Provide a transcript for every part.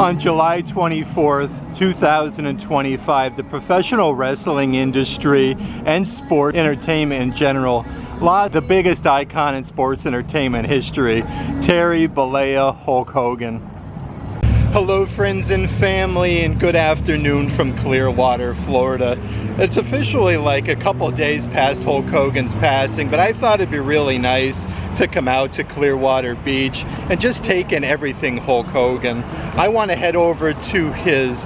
On July 24th, 2025, the professional wrestling industry and sport entertainment in general lost the biggest icon in sports entertainment history, Terry Bollea Hulk Hogan. Hello friends and family, and good afternoon from Clearwater, Florida. It's officially like a couple days past Hulk Hogan's passing, but I thought it'd be really nice to come out to Clearwater Beach and just take in everything Hulk Hogan. I want to head over to his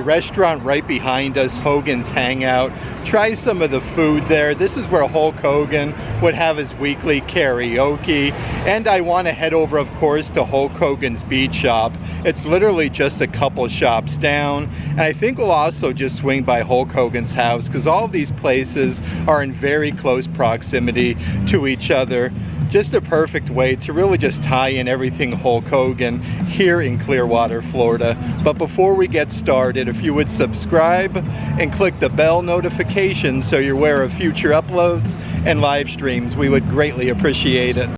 restaurant right behind us, Hogan's Hangout, try some of the food there. This is where Hulk Hogan would have his weekly karaoke, and I want to head over, of course, to Hulk Hogan's Beach Shop. It's literally just a couple shops down, and I think we'll also just swing by Hulk Hogan's house because all of these places are in very close proximity to each other. Just a perfect way to really just tie in everything Hulk Hogan here in Clearwater, Florida. But before we get started, if you would subscribe and click the bell notification so you're aware of future uploads and live streams, we would greatly appreciate it.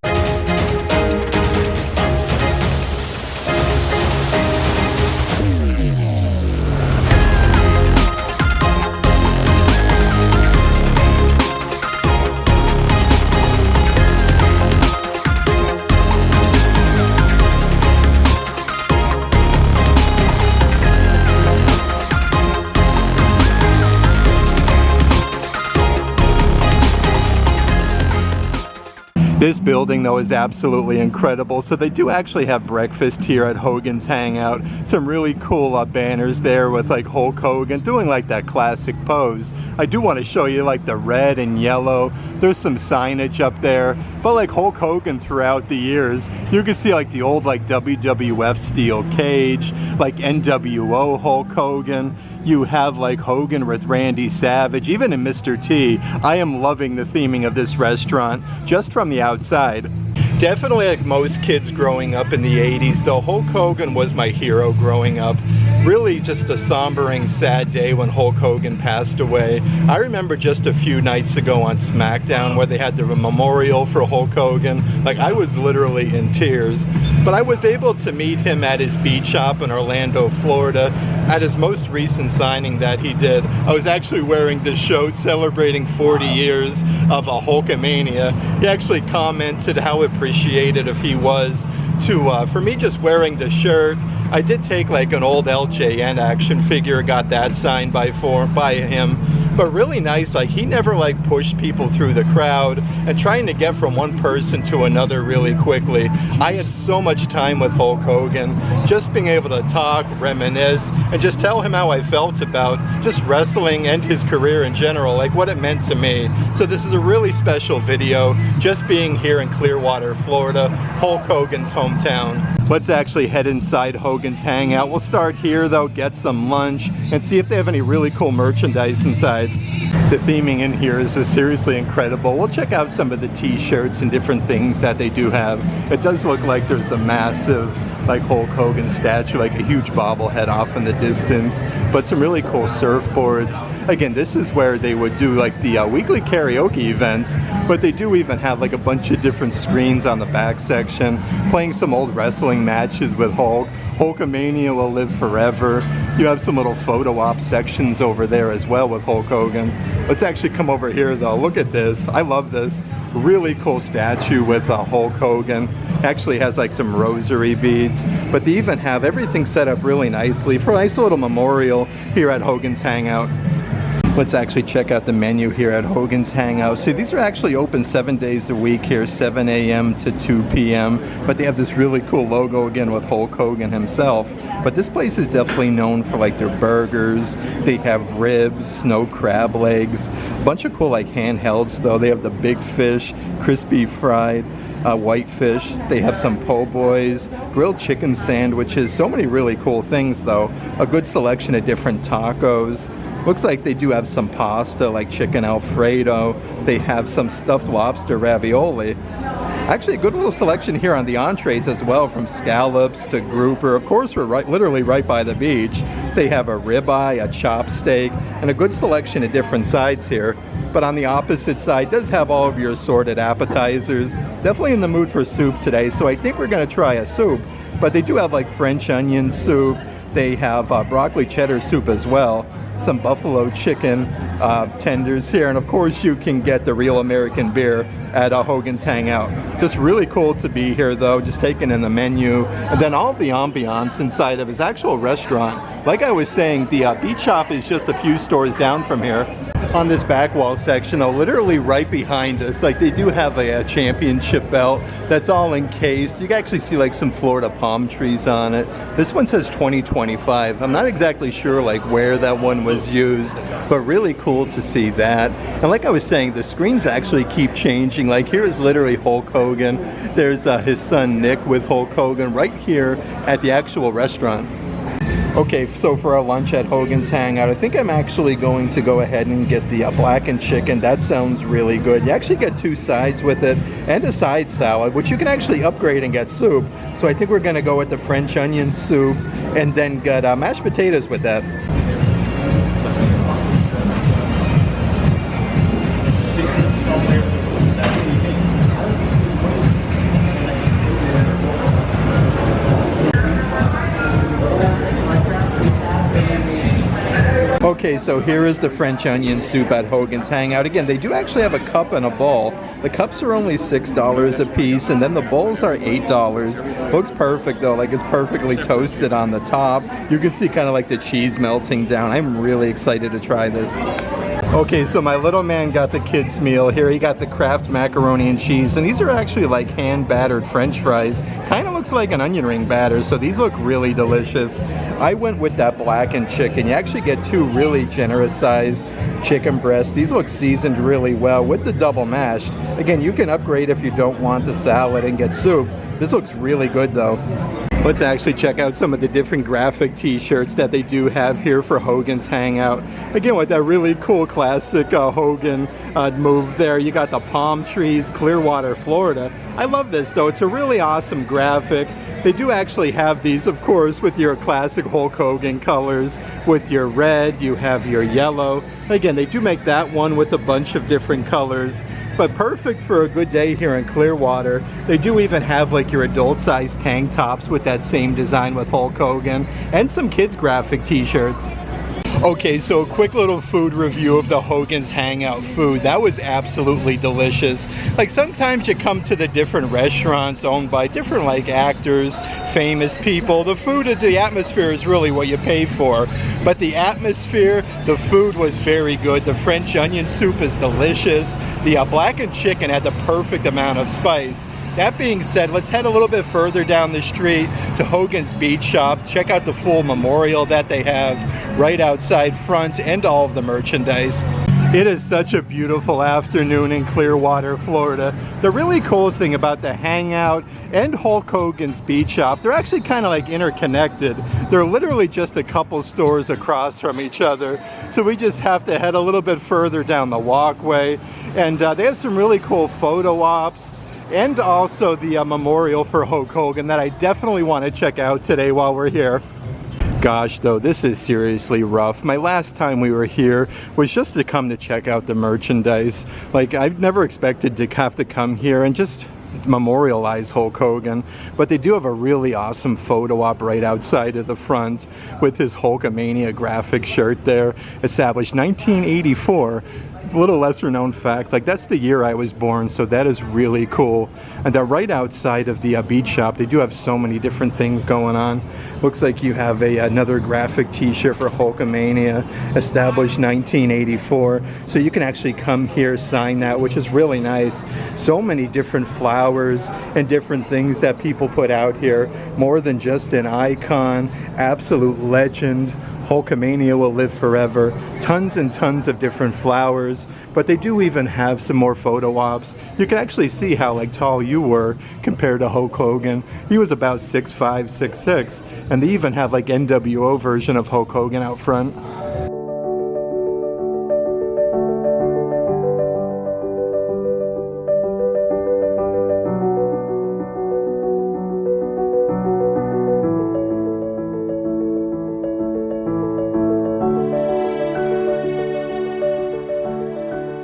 This building though is absolutely incredible. So they do actually have breakfast here at Hogan's Hangout. Some really cool banners there with like Hulk Hogan doing like that classic pose. I do want to show you like the red and yellow. There's some signage up there, but like Hulk Hogan throughout the years, you can see like the old like WWF steel cage, like NWO Hulk Hogan. You have like Hogan with Randy Savage, even in Mr. T. I am loving the theming of this restaurant just from the outside. Definitely like most kids growing up in the 80s, though, Hulk Hogan was my hero growing up. Really just a sombering, sad day when Hulk Hogan passed away. I remember just a few nights ago on SmackDown where they had the memorial for Hulk Hogan. Like, I was literally in tears. But I was able to meet him at his beach shop in Orlando, Florida, at his most recent signing that he did. I was actually wearing this shirt celebrating 40 years of a hulkamania. He actually commented how appreciative he was for me just wearing the shirt. I did take like an old LJN action figure, got that signed by him, but really nice. Like, he never like pushed people through the crowd and trying to get from one person to another really quickly. I had so much time with Hulk Hogan, just being able to talk, reminisce, and just tell him how I felt about just wrestling and his career in general, like what it meant to me. So this is a really special video, just being here in Clearwater, Florida, Hulk Hogan's hometown. Let's actually head inside Hogan's Hangout. We'll start here though, get some lunch, and see if they have any really cool merchandise inside. The theming in here is seriously incredible. We'll check out some of the t-shirts and different things that they do have. It does look like there's a massive like Hulk Hogan statue, like a huge bobblehead off in the distance, but some really cool surfboards. Again, this is where they would do like the weekly karaoke events, but they do even have like a bunch of different screens on the back section, playing some old wrestling matches with Hulk. Hulkamania will live forever. You have some little photo op sections over there as well with Hulk Hogan. Let's actually come over here though. Look at this. I love this. Really cool statue with Hulk Hogan. Actually has like some rosary beads, but they even have everything set up really nicely for a nice little memorial here at Hogan's Hangout. Let's actually check out the menu here at Hogan's Hangout. See, these are actually open 7 days a week here, 7 a.m. to 2 p.m. But they have this really cool logo again with Hulk Hogan himself. But this place is definitely known for like their burgers. They have ribs, snow crab legs, a bunch of cool like handhelds though. They have the big fish, crispy fried white fish. They have some po' boys, grilled chicken sandwiches, so many really cool things though. A good selection of different tacos. Looks like they do have some pasta like chicken Alfredo. They have some stuffed lobster ravioli. Actually, a good little selection here on the entrees as well, from scallops to grouper. Of course, we're literally right by the beach. They have a ribeye, a chop steak, and a good selection of different sides here. But on the opposite side, does have all of your assorted appetizers. Definitely in the mood for soup today, so I think we're gonna try a soup. But they do have like French onion soup, They have broccoli cheddar soup as well, some buffalo chicken tenders here, and of course you can get the real American beer at Hogan's Hangout. Just really cool to be here though, just taking in the menu, and then all the ambiance inside of his actual restaurant. Like I was saying, the beach shop is just a few stores down from here. On this back wall section, literally right behind us, like they do have a championship belt that's all encased. You can actually see like some Florida palm trees on it. This one says 2025. I'm not exactly sure like where that one was used, but really cool to see that. And like I was saying, the screens actually keep changing. Like here is literally Hulk Hogan. There's his son Nick with Hulk Hogan right here at the actual restaurant. Okay, so for our lunch at Hogan's Hangout, I think I'm actually going to go ahead and get the blackened chicken. That sounds really good. You actually get 2 sides with it and a side salad, which you can actually upgrade and get soup. So I think we're going to go with the French onion soup and then get mashed potatoes with that. Okay, so here is the French onion soup at Hogan's Hangout. Again, they do actually have a cup and a bowl. The cups are only $6 a piece, and then the bowls are $8. Looks perfect though, like it's perfectly toasted on the top. You can see kind of like the cheese melting down. I'm really excited to try this. Okay, so my little man got the kids' meal. Here he got the Kraft macaroni and cheese, and these are actually like hand-battered French fries. Kind of looks like an onion ring batter, so these look really delicious. I went with that blackened chicken. You actually get 2 really generous sized chicken breasts. These look seasoned really well with the double mashed. Again, you can upgrade if you don't want the salad and get soup. This looks really good though. Let's actually check out some of the different graphic t-shirts that they do have here for Hogan's Hangout. Again, with that really cool classic Hogan move there. You got the palm trees, Clearwater, Florida. I love this though. It's a really awesome graphic. They do actually have these, of course, with your classic Hulk Hogan colors. With your red, you have your yellow. Again, they do make that one with a bunch of different colors. But perfect for a good day here in Clearwater. They do even have like your adult-sized tank tops with that same design with Hulk Hogan, and some kids graphic t-shirts. Okay, so a quick little food review of the Hogan's Hangout food. That was absolutely delicious. Like sometimes you come to the different restaurants owned by different like actors, famous people. The food, the atmosphere is really what you pay for. But the atmosphere, the food was very good. The French onion soup is delicious. The blackened chicken had the perfect amount of spice. That being said, let's head a little bit further down the street to Hogan's Beach Shop. Check out the full memorial that they have right outside front and all of the merchandise. It is such a beautiful afternoon in Clearwater, Florida. The really cool thing about the Hangout and Hulk Hogan's Beach Shop, they're actually kind of like interconnected. They're literally just a couple stores across from each other. So we just have to head a little bit further down the walkway. And they have some really cool photo ops and also the memorial for Hulk Hogan that I definitely want to check out today while we're here. Gosh, though, this is seriously rough. My last time we were here was just to come to check out the merchandise. Like, I've never expected to have to come here and just memorialize Hulk Hogan, but they do have a really awesome photo op right outside of the front with his Hulkamania graphic shirt there, established 1984. A little lesser known fact, like that's the year I was born, so that is really cool. And right outside of the beach shop, they do have so many different things going on. Looks like you have another graphic t-shirt for Hulkamania, established 1984. So you can actually come here, sign that, which is really nice. So many different flowers and different things that people put out here. More than just an icon, absolute legend. Hulkamania will live forever. Tons and tons of different flowers, but they do even have some more photo ops. You can actually see how like tall you were compared to Hulk Hogan. He was about 6'5", 6'6", and they even have like NWO version of Hulk Hogan out front.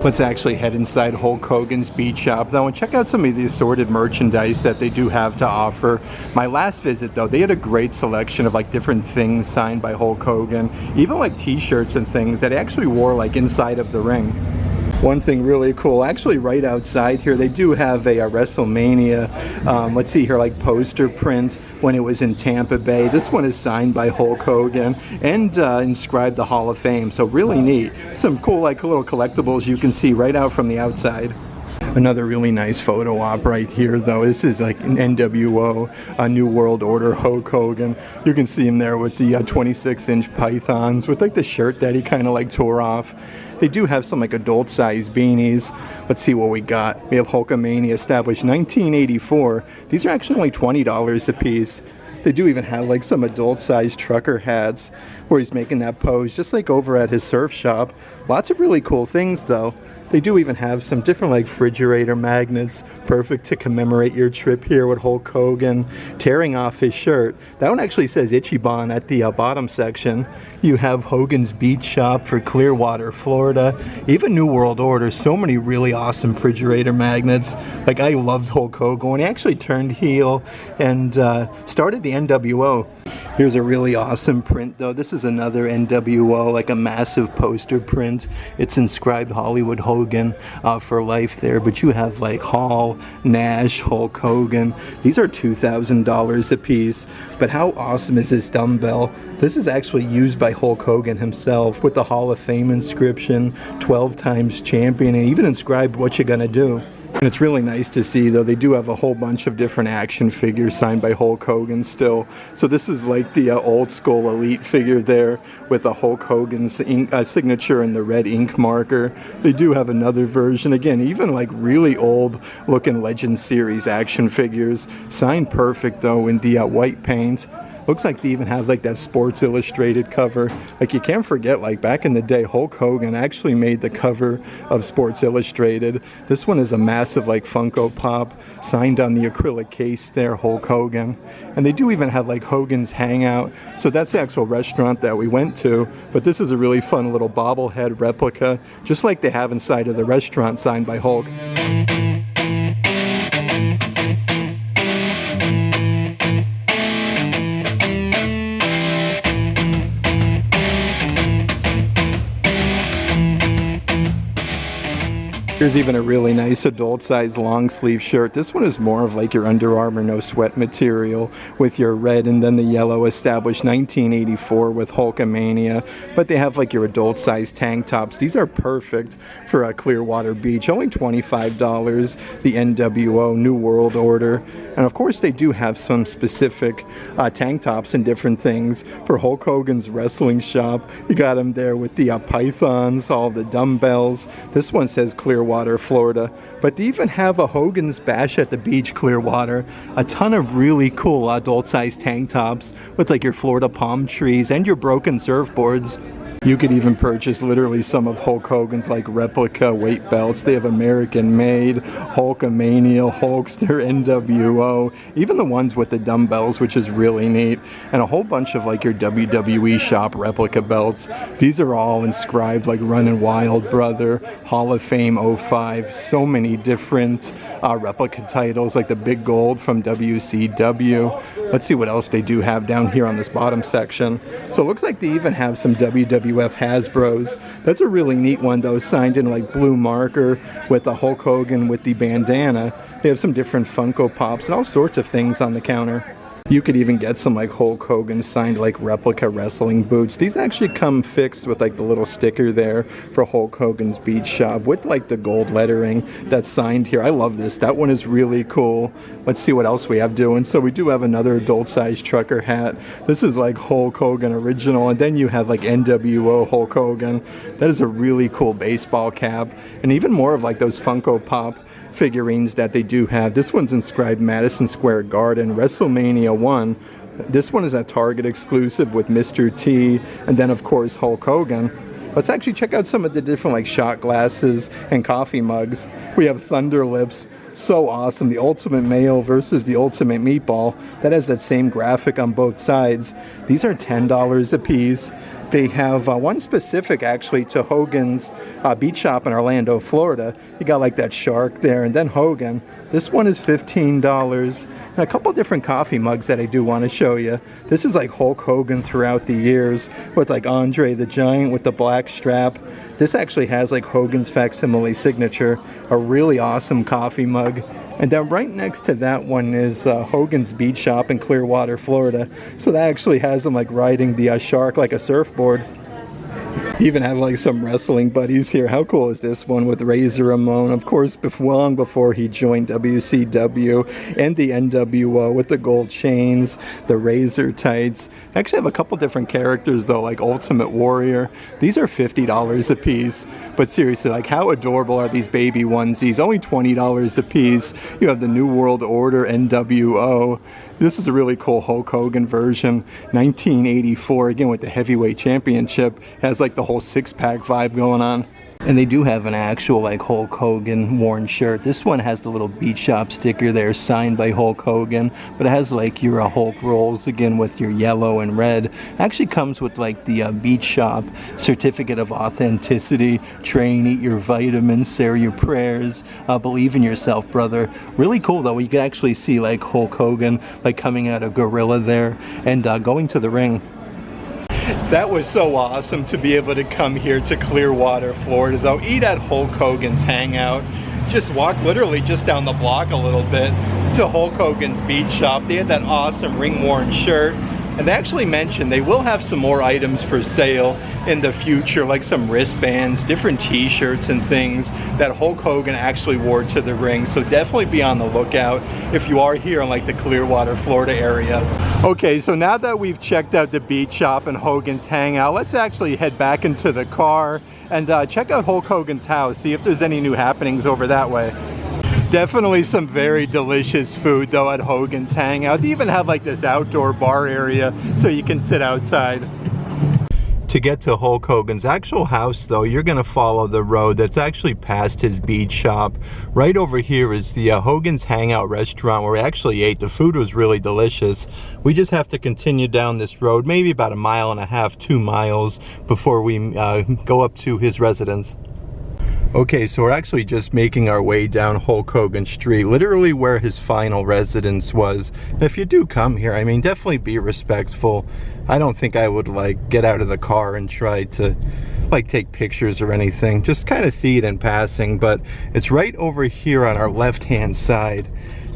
Let's actually head inside Hulk Hogan's beach shop though and check out some of the assorted merchandise that they do have to offer. My last visit though, they had a great selection of like different things signed by Hulk Hogan, even like t-shirts and things that he actually wore like inside of the ring. One thing really cool, actually right outside here, they do have a WrestleMania, let's see here, like poster print when it was in Tampa Bay. This one is signed by Hulk Hogan and inscribed the Hall of Fame, so really neat. Some cool like little collectibles you can see right out from the outside. Another really nice photo op right here though. This is like an NWO, a New World Order Hulk Hogan. You can see him there with the 26-inch pythons with like the shirt that he kind of like tore off. They do have some like adult size beanies. Let's see what we got. We have Hulkamania, established 1984. These are actually only $20 a piece. They do even have like some adult size trucker hats where he's making that pose just like over at his surf shop. Lots of really cool things though. They do even have some different like refrigerator magnets, perfect to commemorate your trip here with Hulk Hogan tearing off his shirt. That one actually says Ichiban at the bottom section. You have Hogan's Beach Shop for Clearwater, Florida. Even New World Order, so many really awesome refrigerator magnets. Like I loved Hulk Hogan when he actually turned heel and started the NWO. Here's a really awesome print though. This is another NWO, like a massive poster print. It's inscribed Hollywood Hogan for life there, but you have like Hall, Nash, Hulk Hogan. These are $2,000 a piece, but how awesome is this dumbbell? This is actually used by Hulk Hogan himself with the Hall of Fame inscription, 12 times champion, and even inscribed what you're gonna do. And it's really nice to see though, they do have a whole bunch of different action figures signed by Hulk Hogan still. So this is like the old school elite figure there with a Hulk Hogan's signature and the red ink marker. They do have another version, again, even like really old looking Legend Series action figures. Signed perfect though in the white paint. Looks like they even have like that Sports Illustrated cover. Like you can't forget, like back in the day, Hulk Hogan actually made the cover of Sports Illustrated. This one is a massive like Funko Pop, signed on the acrylic case there, Hulk Hogan. And they do even have like Hogan's Hangout. So that's the actual restaurant that we went to. But this is a really fun little bobblehead replica, just like they have inside of the restaurant signed by Hulk. Here's even a really nice adult size long sleeve shirt. This one is more of like your Under Armour no sweat material with your red and then the yellow, established 1984 with Hulkamania. But they have like your adult size tank tops. These are perfect for a Clearwater Beach. Only $25, the NWO New World Order. And of course they do have some specific tank tops and different things for Hulk Hogan's wrestling shop. You got them there with the pythons, all the dumbbells. This one says Clearwater, Florida. But they even have a Hogan's Bash at the Beach, Clearwater. A ton of really cool adult-sized tank tops with like your Florida palm trees and your broken surfboards. You could even purchase literally some of Hulk Hogan's like replica weight belts. They have American Made, Hulkamania, Hulkster, NWO, even the ones with the dumbbells, which is really neat, and a whole bunch of like your WWE shop replica belts. These are all inscribed like Runnin' Wild Brother, Hall of Fame 05, so many different replica titles like the Big Gold from WCW. Let's see what else they do have down here on this bottom section. So it looks like they even have some WWF Hasbros. That's a really neat one though, signed in like blue marker with a Hulk Hogan with the bandana. They have some different Funko Pops and all sorts of things on the counter. You could even get some like Hulk Hogan signed like replica wrestling boots. These actually come fixed with like the little sticker there for Hulk Hogan's Beach Shop with like the gold lettering that's signed here. I love this. That one is really cool. Let's see what else we have doing. So we do have another adult size trucker hat. This is like Hulk Hogan original, and then you have like NWO Hulk Hogan. That is a really cool baseball cap, and even more of like those Funko Pop figurines that they do have. This one's inscribed Madison Square Garden, WrestleMania 1. This one is a Target exclusive with Mr. T, and then of course Hulk Hogan. Let's actually check out some of the different like shot glasses and coffee mugs. We have Thunder Lips, so awesome. The Ultimate Male versus the Ultimate Meatball. That has that same graphic on both sides. These are $10 a piece. They have one specific actually to Hogan's beach shop in Orlando, Florida. You got like that shark there, and then Hogan. This one is $15. And a couple different coffee mugs that I do want to show you. This is like Hulk Hogan throughout the years with like Andre the Giant with the black strap. This actually has like Hogan's facsimile signature. A really awesome coffee mug. And then right next to that one is Hogan's Beach Shop in Clearwater, Florida. So that actually has him like riding the shark like a surfboard. Even have like some wrestling buddies here. How cool is this one with Razor Ramon? Of course, long before he joined WCW and the NWO with the gold chains, the razor tights. I actually have a couple different characters though, like Ultimate Warrior. These are $50 a piece. But seriously, like how adorable are these baby onesies? Only $20 a piece. You have the New World Order NWO. This is a really cool Hulk Hogan version, 1984, again with the heavyweight championship. Has like the whole six-pack vibe going on. And they do have an actual like Hulk Hogan worn shirt. This one has the little beach shop sticker there signed by Hulk Hogan, but it has like your Hulk rolls again with your yellow and red. It actually comes with like the beach shop certificate of authenticity. Train, eat your vitamins, say your prayers, believe in yourself, brother. Really cool though. You can actually see like Hulk Hogan like coming out of Gorilla there and going to the ring. That was so awesome to be able to come here to Clearwater, Florida though. Eat at Hulk Hogan's Hangout. Just walk literally just down the block a little bit to Hulk Hogan's Beach Shop. They had that awesome ring-worn shirt. And they actually mentioned they will have some more items for sale in the future, like some wristbands, different t-shirts and things that Hulk Hogan actually wore to the ring. So definitely be on the lookout if you are here in like the Clearwater, Florida area. Okay, so now that we've checked out the beach shop and Hogan's Hangout, let's actually head back into the car and check out Hulk Hogan's house, see if there's any new happenings over that way. Definitely some very delicious food though at Hogan's Hangout. They even have like this outdoor bar area so you can sit outside. To get to Hulk Hogan's actual house though, you're gonna follow the road that's actually past his beach shop. Right over here is the Hogan's Hangout restaurant where we actually ate. The food was really delicious. We just have to continue down this road, maybe about 1.5 miles, 2 miles before we go up to his residence. Okay, so we're actually just making our way down Hulk Hogan Street, literally where his final residence was. And if you do come here, I mean, definitely be respectful. I don't think I would like get out of the car and try to like take pictures or anything. Just kind of see it in passing, but it's right over here on our left-hand side,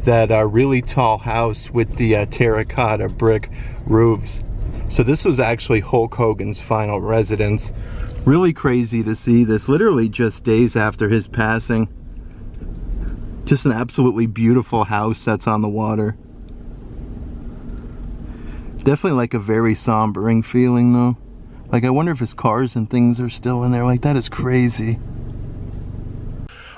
that really tall house with the terracotta brick roofs. So this was actually Hulk Hogan's final residence. Really crazy to see this literally just days after his passing. Just an absolutely beautiful house that's on the water. Definitely like a very sombering feeling though. Like I wonder if his cars and things are still in there. Like that is crazy.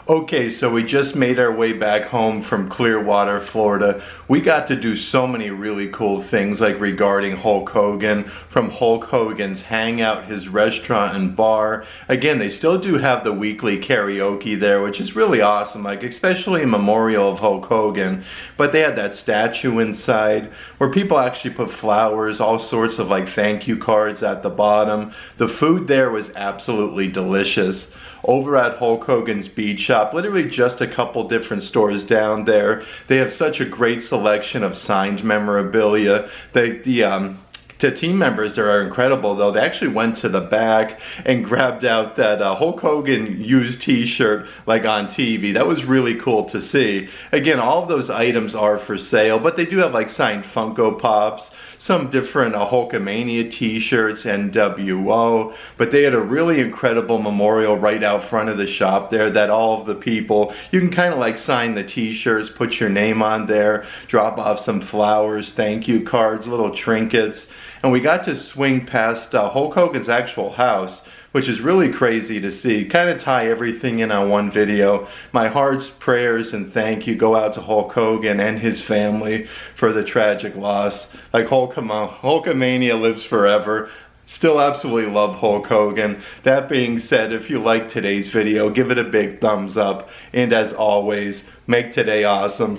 Okay, so we just made our way back home from Clearwater, Florida. We got to do so many really cool things like regarding Hulk Hogan, from Hulk Hogan's Hangout, his restaurant and bar. Again, they still do have the weekly karaoke there, which is really awesome, like especially in memorial of Hulk Hogan. But they had that statue inside where people actually put flowers, all sorts of like thank you cards at the bottom. The food there was absolutely delicious. Over at Hulk Hogan's Beach Shop, literally just a couple different stores down there. They have such a great selection of signed memorabilia. The team members there are incredible though. They actually went to the back and grabbed out that Hulk Hogan used t-shirt like on TV. That was really cool to see. Again, all of those items are for sale, but they do have like signed Funko Pops, some different Hulkamania t-shirts, NWO, but they had a really incredible memorial right out front of the shop there that all of the people, you can kind of like sign the t-shirts, put your name on there, drop off some flowers, thank you cards, little trinkets. And we got to swing past Hulk Hogan's actual house, which is really crazy to see. Kind of tie everything in on one video. My heart's prayers and thank you go out to Hulk Hogan and his family for the tragic loss. Like Hulkamania lives forever. Still absolutely love Hulk Hogan. That being said, if you liked today's video, give it a big thumbs up. And as always, make today awesome.